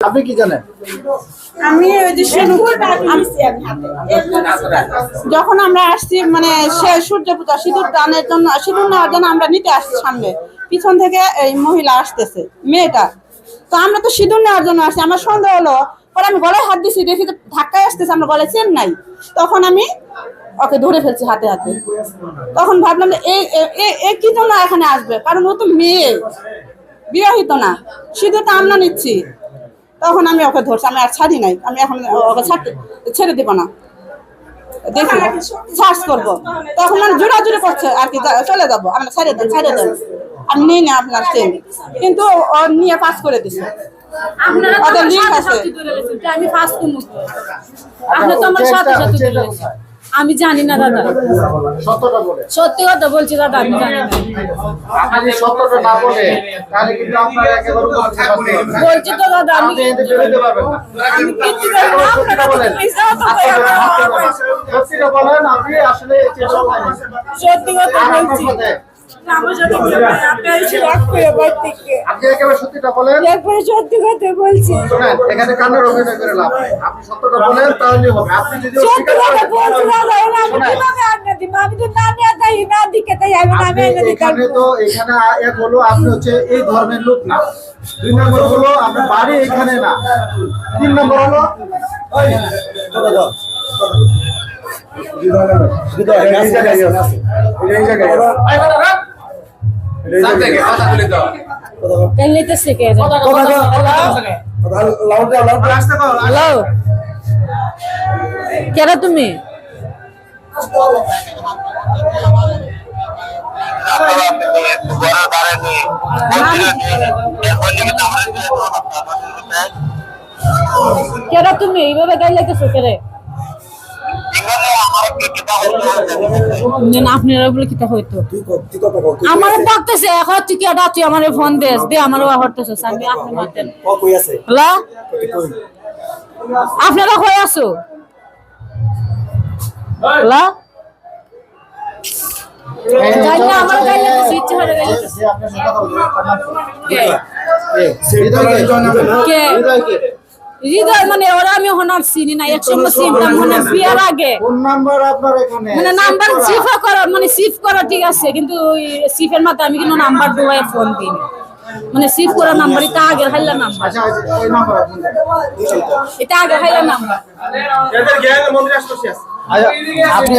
আপনি কি জানেন? আমি ওই যে যখন আমরা আসছি মানে সূর্য পূজা সিঁদুর দানের জন্য সিঁদুর নেওয়ার জন্য আমরা নিতে আসছি সামনে পিছন থেকে এই মহিলা আসতেছে মেয়েটা তো আমরা তো সিঁদুর নেওয়ার জন্য আসছি আমার সন্দেহ হলো পরে আমি গলায় হাত দিছি দেখি তো ধাক্কায় আসতেছে আমরা গলায় চেন নাই তখন আমি ওকে ধরে ফেলছি হাতে হাতে তখন ভাবলাম যে এই কি জন্য এখানে আসবে কারণ ও তো মেয়ে বিবাহিত না সিঁদুরটা আমরা নিচ্ছি তখন আমি ওকে ধরছি আমি আর ছাড়ি নাই আমি এখন ওকে ছেড়ে দিব না দেখি সার্চ করবো তখন মানে জোরাজুরি করছে আর কি চলে যাবো আমরা ছেড়ে দেন আমি নিই না আপনার চেন কিন্তু ও নিয়ে পাস করে দিচ্ছে ওদের লিঙ্ক আছে আমি ফার্স্ট আপনি তো আমার সাথে সাথে আমি জানি না দাদা সত্যটা বলে সত্যি কথা বলছি দাদা আমি জানি না আপনি সত্যটা না বলে তাহলে কিন্তু আপনার একেবারে বলছি তো দাদা আমি বেরোতে পারবেন না। আমি কিচ্ছু সত্যটা বলেন সত্যটা বলেন আপনি আসলে চেষ্টা করেন সত্যি কথা বলছি আপনি একেবারে সত্যটা বলেন সত্যি কথা বলছি শুনেন এখানে কান্নার অভিনয় করে লাভ নেই আপনি সত্যটা বলেন তাহলে হবে আপনি যদি সত্যি কথা বলছি দাদা আমি কিভাবে আনতে দিব আমি তো না নিয়ে তাই না দিকে তাই আমি না এনে দিতাম এখানে তো এখানে এক হলো আপনি হচ্ছে এই ধর্মের লোক না 2 নম্বর হলো আপনার বাড়ি এখানে না 3 নম্বর হলো নিতেছে কে হ্যালো কেরা তুমি কেরা তুমি এইভাবে গাই লাগতেছো কেরে আপনারা বলে কিতা হইতো আমার ডাকতেছে এখন তুই কি তুই আমার ফোন দেস দে আমার হরতেছে আমি আপনি মাতেন হ্যালো আপনারা কই আছো হ্যালো গাইলা আমার গাইলা সুইচ হয়ে গেল কে হৃদয় মানে ওরা আমি হনার চিনি না একসঙ্গে চিনতাম মানে বিয়ার আগে কোন নাম্বার আপনার এখানে মানে নাম্বার সিফ করো মানে সিফ করো ঠিক আছে কিন্তু ওই সিফের মাথায় আমি কিন্তু নাম্বার দুয়াই ফোন দিই মানে সিফ করা নাম্বার এটা আগে হাইলা নাম্বার আচ্ছা ওই নাম্বার আপনি এটা আগে হাইলা নাম্বার এদের জ্ঞান মন্দির আসছে আপনি